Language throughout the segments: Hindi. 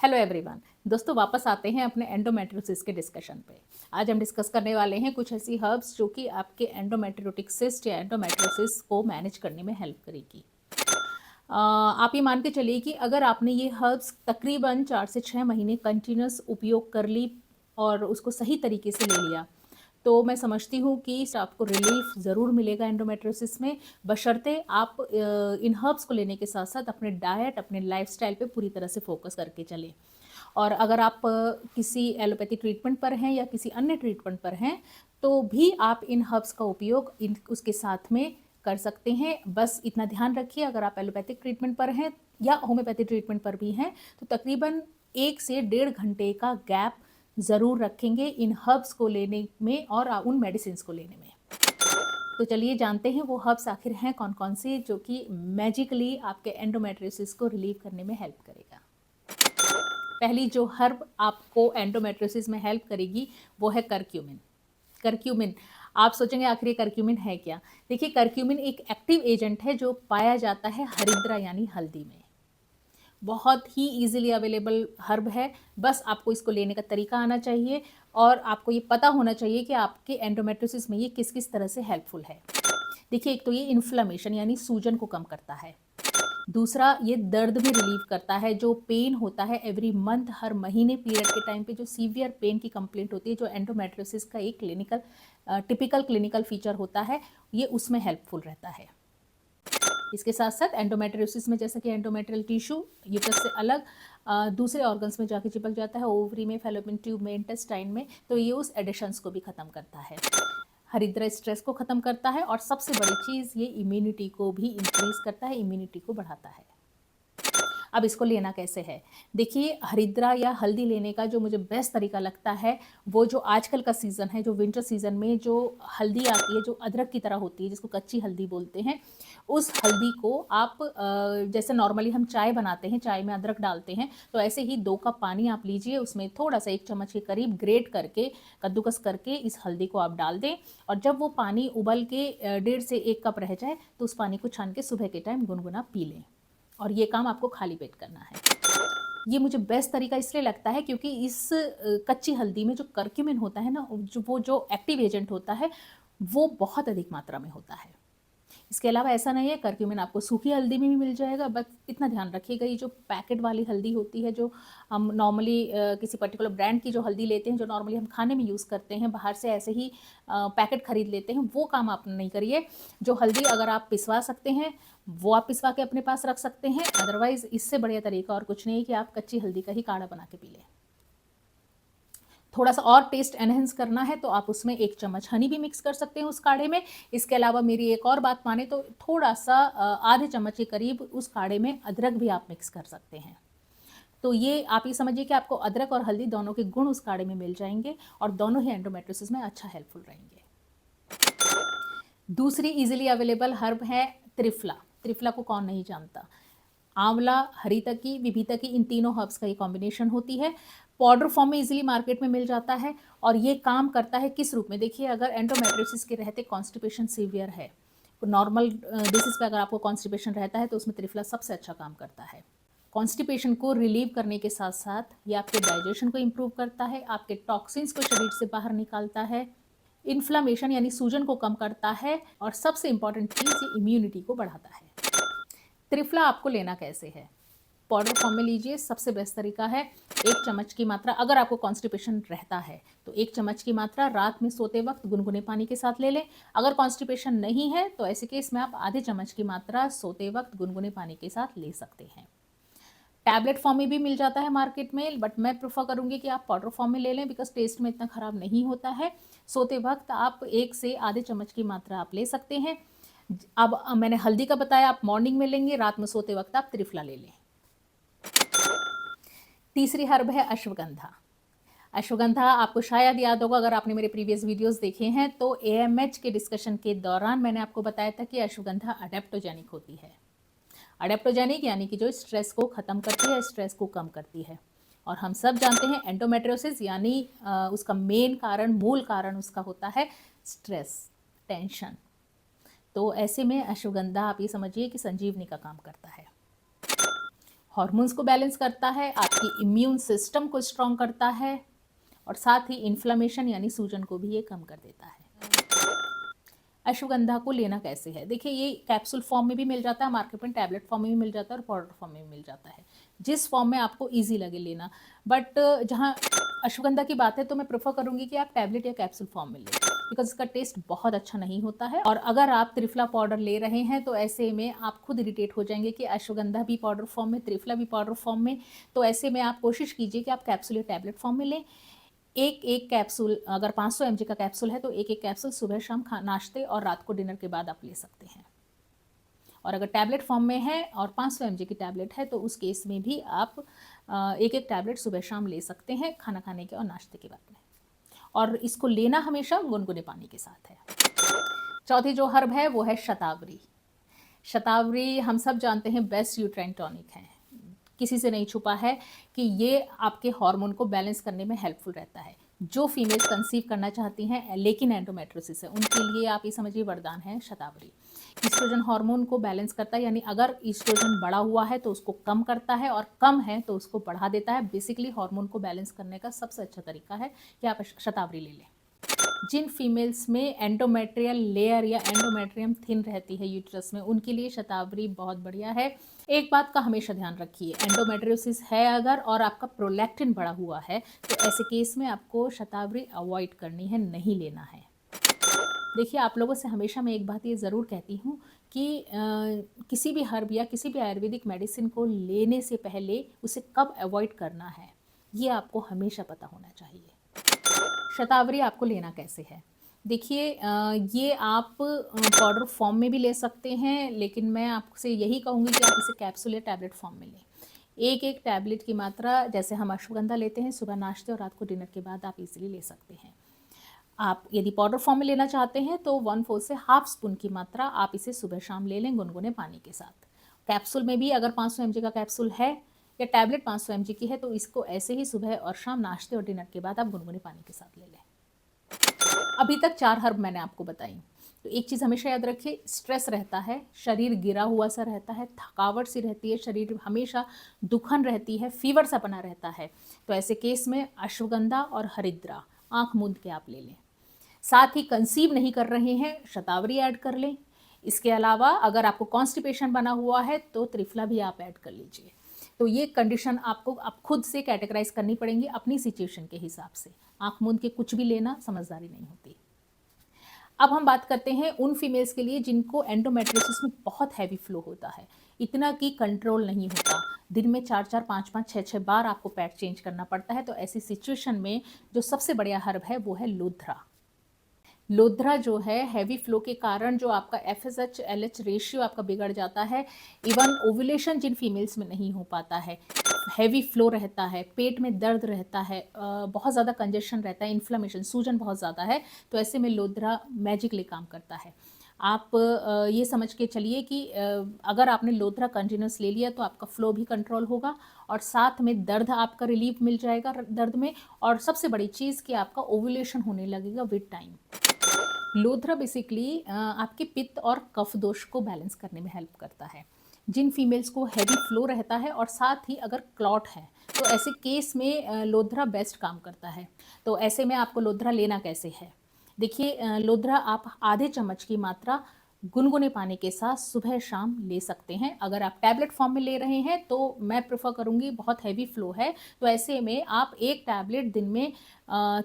Hello everyone. दोस्तों वापस आते हैं अपने एंडोमेट्रियोसिस के डिस्कशन पे। आज हम डिस्कस करने वाले हैं कुछ ऐसी हर्ब्स जो कि आपके एंडोमेट्रियोटिक सिस्ट या एंडोमेट्रियोसिस को मैनेज करने में हेल्प करेगी। आप ये मान के चलिए कि अगर आपने ये हर्ब्स तकरीबन 4 से 6 महीने कंटिन्यूस उपयोग कर ली और उसको सही तरीके से ले लिया, तो मैं समझती हूँ कि आपको रिलीफ ज़रूर मिलेगा एंडोमेट्रियोसिस में, बशर्ते आप इन हर्ब्स को लेने के साथ साथ अपने डाइट, अपने लाइफस्टाइल पे पूरी तरह से फोकस करके चलें। और अगर आप किसी एलोपैथी ट्रीटमेंट पर हैं या किसी अन्य ट्रीटमेंट पर हैं, तो भी आप इन हर्ब्स का उपयोग उसके साथ में कर सकते हैं। बस इतना ध्यान रखिए, अगर आप एलोपैथिक ट्रीटमेंट पर हैं या होम्योपैथी ट्रीटमेंट पर भी हैं, तो तकरीबन 1 से 1.5 घंटे का गैप ज़रूर रखेंगे इन हर्ब्स को लेने में और उन मेडिसिन को लेने में। तो चलिए जानते हैं वो हर्ब्स आखिर हैं कौन कौन से जो कि मैजिकली आपके एंडोमेट्रियोसिस को रिलीव करने में हेल्प करेगा। पहली जो हर्ब आपको एंडोमेट्रियोसिस में हेल्प करेगी वो है करक्यूमिन। करक्यूमिन, आप सोचेंगे आखिर ये करक्यूमिन है क्या? देखिए, करक्यूमिन एक एक्टिव एजेंट है जो पाया जाता है हरिद्रा यानी हल्दी में। बहुत ही इजीली अवेलेबल हर्ब है, बस आपको इसको लेने का तरीका आना चाहिए और आपको ये पता होना चाहिए कि आपके एंडोमेट्रियोसिस में ये किस किस तरह से हेल्पफुल है। देखिए, एक तो ये इन्फ्लेमेशन यानी सूजन को कम करता है। दूसरा, ये दर्द भी रिलीव करता है। जो पेन होता है एवरी मंथ, हर महीने पीरियड के टाइम पे जो सीवियर पेन की कंप्लेंट होती है, जो एंडोमेट्रियोसिस का एक टिपिकल क्लिनिकल फीचर होता है, ये उसमें हेल्पफुल रहता है। इसके साथ साथ एंडोमेट्रियोसिस में जैसा कि एंडोमेट्रियल टिश्यू यूट्रस से अलग दूसरे ऑर्गन्स में जाके चिपक जाता है, ओवरी में, फैलोपियन ट्यूब में, इंटेस्टाइन में, तो ये उस एडिशंस को भी ख़त्म करता है। हरिद्रा स्ट्रेस को ख़त्म करता है और सबसे बड़ी चीज़, ये इम्यूनिटी को भी इंक्रीज करता है, इम्यूनिटी को बढ़ाता है। अब इसको लेना कैसे है? देखिए, हरिद्रा या हल्दी लेने का जो मुझे बेस्ट तरीका लगता है, वो जो आजकल का सीज़न है, जो विंटर सीज़न में जो हल्दी आती है, जो अदरक की तरह होती है, जिसको कच्ची हल्दी बोलते हैं, उस हल्दी को आप जैसे नॉर्मली हम चाय बनाते हैं, चाय में अदरक डालते हैं, तो ऐसे ही 2 कप पानी आप लीजिए, उसमें थोड़ा-सा 1 चम्मच के करीब ग्रेट करके, कद्दूकस करके इस हल्दी को आप डाल दें और जब वो पानी उबल के 1.5 से 1 कप रह जाए, तो उस पानी को छान के सुबह के टाइम गुनगुना पी लें। और ये काम आपको खाली पेट करना है। ये मुझे बेस्ट तरीका इसलिए लगता है क्योंकि इस कच्ची हल्दी में जो करक्यूमिन होता है ना, जो एक्टिव एजेंट होता है, वो बहुत अधिक मात्रा में होता है। इसके अलावा ऐसा नहीं है, करक्यूमिन आपको सूखी हल्दी में भी मिल जाएगा, बस इतना ध्यान रखिएगा, ये जो पैकेट वाली हल्दी होती है, जो हम नॉर्मली किसी पर्टिकुलर ब्रांड की जो हल्दी लेते हैं, जो नॉर्मली हम खाने में यूज़ करते हैं, बाहर से ऐसे ही पैकेट खरीद लेते हैं, वो काम आप नहीं करिए। जो हल्दी अगर आप पिसवा सकते हैं, वो आप पिसवा के अपने पास रख सकते हैं। अदरवाइज़ इससे बढ़िया तरीका और कुछ नहीं है कि आप कच्ची हल्दी का ही काढ़ा बना के पी लें। थोड़ा सा और टेस्ट एनहेंस करना है तो आप उसमें 1 चम्मच हनी भी मिक्स कर सकते हैं उस काढ़े में। इसके अलावा मेरी एक और बात माने तो थोड़ा सा आधे चम्मच के करीब उस काढ़े में अदरक भी आप मिक्स कर सकते हैं। तो ये आप ये समझिए कि आपको अदरक और हल्दी दोनों के गुण उस काढ़े में मिल जाएंगे और दोनों ही एंडोमेट्रियोसिस में अच्छा हेल्पफुल रहेंगे। दूसरी इजीली अवेलेबल हर्ब है त्रिफला। त्रिफला को कौन नहीं जानता? आंवला, हरितकी, विभितकी, इन तीनों हर्ब्स का ये कॉम्बिनेशन होती है। पाउडर फॉर्म में इजीली मार्केट में मिल जाता है और ये काम करता है किस रूप में? देखिए, अगर एंडोमेट्रियोसिस के रहते कॉन्स्टिपेशन सीवियर है, नॉर्मल बेसिस पे अगर आपको कॉन्स्टिपेशन रहता है तो उसमें त्रिफला सबसे अच्छा काम करता है। कॉन्स्टिपेशन को रिलीव करने के साथ साथ ये आपके डाइजेशन को इम्प्रूव करता है, आपके टॉक्सिन्स को शरीर से बाहर निकालता है, इन्फ्लामेशन यानी सूजन को कम करता है और सबसे इंपॉर्टेंट चीज़, ये इम्यूनिटी को बढ़ाता है। त्रिफला आपको लेना कैसे है? पाउडर फॉर्म में लीजिए, सबसे बेस्ट तरीका है। 1 चम्मच की मात्रा, अगर आपको कॉन्स्टिपेशन रहता है तो 1 चम्मच की मात्रा रात में सोते वक्त गुनगुने पानी के साथ ले लें। अगर कॉन्स्टिपेशन नहीं है तो ऐसे केस में आप आधे चम्मच की मात्रा सोते वक्त गुनगुने पानी के साथ ले सकते हैं। टैबलेट फॉर्म में भी मिल जाता है मार्केट में, बट मैं प्रेफर करूंगी कि आप पाउडर फॉर्म में ले लें, बिकॉज टेस्ट में इतना ख़राब नहीं होता है। सोते वक्त आप 1 से आधे चम्मच की मात्रा आप ले सकते हैं। अब मैंने हल्दी का बताया, आप मॉर्निंग में लेंगे, रात में सोते वक्त आप त्रिफला ले लें। तीसरी हर्ब है अश्वगंधा। अश्वगंधा आपको शायद याद होगा, अगर आपने मेरे प्रीवियस वीडियोस देखे हैं तो AMH के डिस्कशन के दौरान मैंने आपको बताया था कि अश्वगंधा अडेप्टोजेनिक होती है। अडेप्टोजेनिक यानी कि जो स्ट्रेस को ख़त्म करती है, स्ट्रेस को कम करती है। और हम सब जानते हैं एंडोमेट्रियोसिस यानी उसका मेन कारण, मूल कारण उसका होता है स्ट्रेस, टेंशन। तो ऐसे में अश्वगंधा आप ये समझिए कि संजीवनी का काम करता है। हार्मोन्स को बैलेंस करता है, आपकी इम्यून सिस्टम को स्ट्रॉन्ग करता है और साथ ही इन्फ्लेमेशन यानी सूजन को भी ये कम कर देता है। अश्वगंधा को लेना कैसे है? देखिए, ये कैप्सूल फॉर्म में भी मिल जाता है मार्केट में, टैबलेट फॉर्म में भी मिल जाता है और पाउडर फॉर्म में भी मिल जाता है, जिस फॉर्म में आपको ईजी लगे लेना। बट जहाँ अश्वगंधा की बात है तो मैं प्रेफर करूँगी कि आप टैबलेट या कैप्सूल फॉर्म में लें, बिकॉज इसका टेस्ट बहुत अच्छा नहीं होता है। और अगर आप त्रिफला पाउडर ले रहे हैं तो ऐसे में आप खुद इरिटेट हो जाएंगे कि अश्वगंधा भी पाउडर फॉर्म में, त्रिफला भी पाउडर फॉर्म में। तो ऐसे में आप कोशिश कीजिए कि आप कैप्सूल या टैबलेट फॉर्म में लें। एक कैप्सूल, अगर 500 mg का कैप्सूल है तो एक कैप्सूल सुबह शाम नाश्ते और रात को डिनर के बाद आप ले सकते हैं। और अगर टैबलेट फॉर्म में है और 500 mg की टैबलेट है तो उस केस में भी आप एक टैबलेट सुबह शाम ले सकते हैं खाना खाने के और नाश्ते के बाद में। और इसको लेना हमेशा गुनगुने पानी के साथ है। चौथी जो हर्ब है वो है शतावरी। शतावरी हम सब जानते हैं बेस्ट यूट्राइन टॉनिक है, किसी से नहीं छुपा है कि ये आपके हार्मोन को बैलेंस करने में हेल्पफुल रहता है। जो फीमेल्स कंसीव करना चाहती हैं लेकिन एंडोमेट्रोसिस है, उनके लिए आप ये समझिए वरदान है शतावरी। ईस्ट्रोजन हार्मोन को बैलेंस करता है, यानी अगर ईस्ट्रोजन बढ़ा हुआ है तो उसको कम करता है और कम है तो उसको बढ़ा देता है। बेसिकली हार्मोन को बैलेंस करने का सबसे अच्छा तरीका है कि आप शतावरी ले लें। जिन फीमेल्स में एंडोमेट्रियल लेयर या एंडोमेट्रियम थिन रहती है यूट्रस में, उनके लिए शतावरी बहुत बढ़िया है। एक बात का हमेशा ध्यान रखिए, एंडोमेट्रियोसिस है अगर और आपका प्रोलैक्टिन बढ़ा हुआ है तो ऐसे केस में आपको शतावरी अवॉइड करनी है, नहीं लेना है। देखिए, आप लोगों से हमेशा मैं एक बात ये ज़रूर कहती हूँ कि किसी भी हर्ब या किसी भी आयुर्वेदिक मेडिसिन को लेने से पहले उसे कब अवॉइड करना है ये आपको हमेशा पता होना चाहिए। शतावरी आपको लेना कैसे है? देखिए, ये आप पाउडर फॉर्म में भी ले सकते हैं, लेकिन मैं आपसे यही कहूँगी कि आप इसे कैप्सूल या टैबलेट फॉर्म में लें। एक टैबलेट की मात्रा, जैसे हम अश्वगंधा लेते हैं सुबह नाश्ते और रात को डिनर के बाद, आप इजीली ले सकते हैं। आप यदि पाउडर फॉर्म में लेना चाहते हैं तो 1/4 से ½ स्पून की मात्रा आप इसे सुबह शाम ले लें गुनगुने पानी के साथ। कैप्सूल में भी अगर 500 mg का कैप्सूल है या टैबलेट 500 mg की है तो इसको ऐसे ही सुबह और शाम नाश्ते और डिनर के बाद आप गुनगुने पानी के साथ ले लें। अभी तक 4 हर्ब मैंने आपको बताई। तो एक चीज़ हमेशा याद रखिए, स्ट्रेस रहता है, शरीर गिरा हुआ सा रहता है, थकावट सी रहती है, शरीर हमेशा दुखन रहती है, फीवर सा बना रहता है, तो ऐसे केस में अश्वगंधा और हरिद्रा आँख मूंद के आप ले लें। साथ ही कंसीव नहीं कर रहे हैं, शतावरी ऐड कर लें। इसके अलावा अगर आपको कॉन्स्टिपेशन बना हुआ है तो त्रिफला भी आप ऐड कर लीजिए। तो ये कंडीशन आपको आप खुद से कैटेगराइज करनी पड़ेंगी अपनी सिचुएशन के हिसाब से। आँख मूंद के कुछ भी लेना समझदारी नहीं होती। अब हम बात करते हैं उन फीमेल्स के लिए जिनको एंडोमेट्रियोसिस में बहुत हैवी फ्लो होता है, इतना कि कंट्रोल नहीं होता, दिन में 4-4, 5-5, 6-6 बार आपको पैड चेंज करना पड़ता है। तो ऐसी सिचुएशन में जो सबसे बढ़िया हर्ब है वो है लोध्रा। लोध्रा जो है, हैवी फ्लो के कारण जो आपका FSH LH रेशियो आपका बिगड़ जाता है, इवन ओव्यूलेशन जिन फीमेल्स में नहीं हो पाता है, हैवी फ्लो रहता है, पेट में दर्द रहता है, बहुत ज़्यादा कंजेशन रहता है, इन्फ्लेमेशन, सूजन बहुत ज़्यादा है, तो ऐसे में लोध्रा मैजिकली काम करता है। आप ये समझ के चलिए कि अगर आपने लोध्रा कंटिन्यूस ले लिया तो आपका फ्लो भी कंट्रोल होगा और साथ में दर्द आपका रिलीफ मिल जाएगा दर्द में, और सबसे बड़ी चीज़ कि आपका ओव्यूलेशन होने लगेगा विद टाइम। लोध्रा बेसिकली आपके पित्त और कफ दोष को बैलेंस करने में हेल्प करता है। जिन फीमेल्स को हैवी फ्लो रहता है और साथ ही अगर क्लॉट है तो ऐसे केस में लोध्रा बेस्ट काम करता है। तो ऐसे में आपको लोध्रा लेना कैसे है? देखिए, लोध्रा आप आधे चम्मच की मात्रा गुनगुने पानी के साथ सुबह शाम ले सकते हैं। अगर आप टैबलेट फॉर्म में ले रहे हैं तो मैं प्रेफर करूंगी, बहुत हैवी फ्लो है तो ऐसे में आप एक टैबलेट दिन में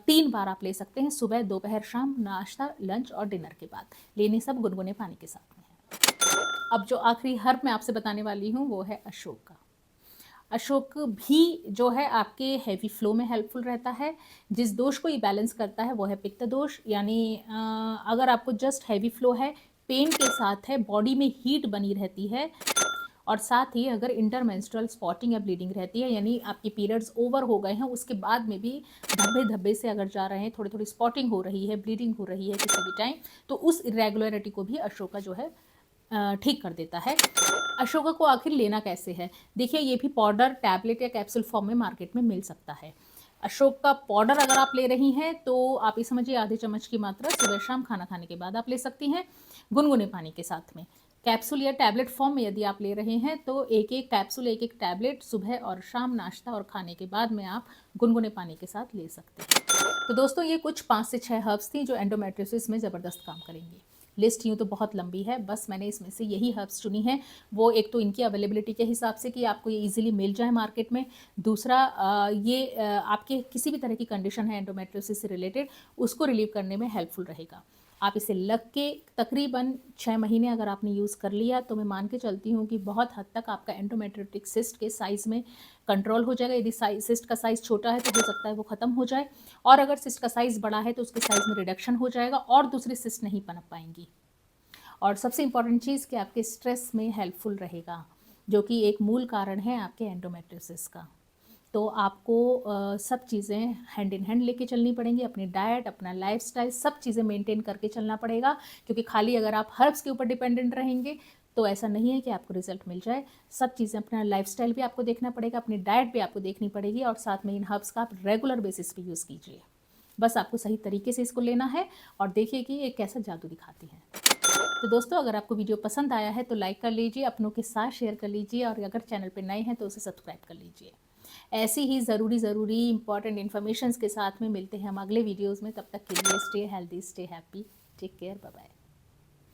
3 बार आप ले सकते हैं, सुबह, दोपहर, शाम, नाश्ता, लंच और डिनर के बाद। लेने सब गुनगुने पानी के साथ में है। अब जो आखिरी हर्ब मैं आपसे बताने वाली हूँ वो है अशोक का। अशोक भी जो है आपके हैवी फ्लो में हेल्पफुल रहता है। जिस दोष को ये बैलेंस करता है वो है पित्त दोष, यानी अगर आपको जस्ट हैवी फ्लो है, पेन के साथ है, बॉडी में हीट बनी रहती है और साथ ही अगर इंटरमेंस्ट्रुअल स्पॉटिंग या ब्लीडिंग रहती है, यानी आपके पीरियड्स ओवर हो गए हैं उसके बाद में भी धब्बे धब्बे से अगर जा रहे हैं, थोड़ी थोड़ी स्पॉटिंग हो रही है, ब्लीडिंग हो रही है किसी भी टाइम, तो उस इरेगुलरिटी को भी अशोका जो है ठीक कर देता है। अशोका को आखिर लेना कैसे है? देखिए, ये भी पाउडर, टैबलेट या कैप्सूल फॉर्म में मार्केट में मिल सकता है। अशोक का पाउडर अगर आप ले रही हैं तो आप ये समझिए आधे चम्मच की मात्रा सुबह शाम खाना खाने के बाद आप ले सकती हैं गुनगुने पानी के साथ में। कैप्सूल या टैबलेट फॉर्म में यदि आप ले रहे हैं तो एक एक कैप्सूल, एक एक टैबलेट सुबह और शाम नाश्ता और खाने के बाद में आप गुनगुने पानी के साथ ले सकते हैं। तो दोस्तों ये कुछ 5 से 6 हर्ब्स थी जो एंडोमेट्रियोसिस में ज़बरदस्त काम करेंगी। लिस्ट यूँ तो बहुत लंबी है, बस मैंने इसमें से यही हर्ब्स चुनी है। वो एक तो इनकी अवेलेबिलिटी के हिसाब से कि आपको ये ईज़िली मिल जाए मार्केट में। दूसरा आपके किसी भी तरह की कंडीशन है एंडोमेट्रियोसिस से रिलेटेड, उसको रिलीव करने में हेल्पफुल रहेगा। आप इसे लग के तकरीबन 6 महीने अगर आपने यूज़ कर लिया तो मैं मान के चलती हूँ कि बहुत हद तक आपका एंडोमेट्रियोटिक सिस्ट के साइज़ में कंट्रोल हो जाएगा। यदि सिस्ट का साइज़ छोटा है तो हो सकता है वो ख़त्म हो जाए, और अगर सिस्ट का साइज़ बड़ा है तो उसके साइज़ में रिडक्शन हो जाएगा और दूसरी सिस्ट नहीं पनप पाएंगी। और सबसे इम्पॉर्टेंट चीज़ कि आपके स्ट्रेस में हेल्पफुल रहेगा, जो कि एक मूल कारण है आपके एंडोमेट्रियोसिस का। तो आपको सब चीज़ें हैंड इन हैंड लेके चलनी पड़ेंगी। अपनी डाइट, अपना लाइफ़स्टाइल, सब चीज़ें मेंटेन करके चलना पड़ेगा, क्योंकि खाली अगर आप हर्ब्स के ऊपर डिपेंडेंट रहेंगे तो ऐसा नहीं है कि आपको रिज़ल्ट मिल जाए। सब चीज़ें, अपना लाइफ़स्टाइल भी आपको देखना पड़ेगा, अपनी डाइट भी आपको देखनी पड़ेगी, और साथ में इन हर्ब्स का आप रेगुलर बेसिस पे यूज़ कीजिए। बस आपको सही तरीके से इसको लेना है और देखिए कि ये कैसा जादू दिखाती है। तो दोस्तों अगर आपको वीडियो पसंद आया है तो लाइक कर लीजिए, अपनों के साथ शेयर कर लीजिए, और अगर चैनल पे नए हैं तो उसे सब्सक्राइब कर लीजिए। ऐसी ही ज़रूरी इंपॉर्टेंट इन्फॉर्मेशंस के साथ में मिलते हैं हम अगले वीडियोज़ में। तब तक के लिए stay healthy, stay happy, take care, bye bye.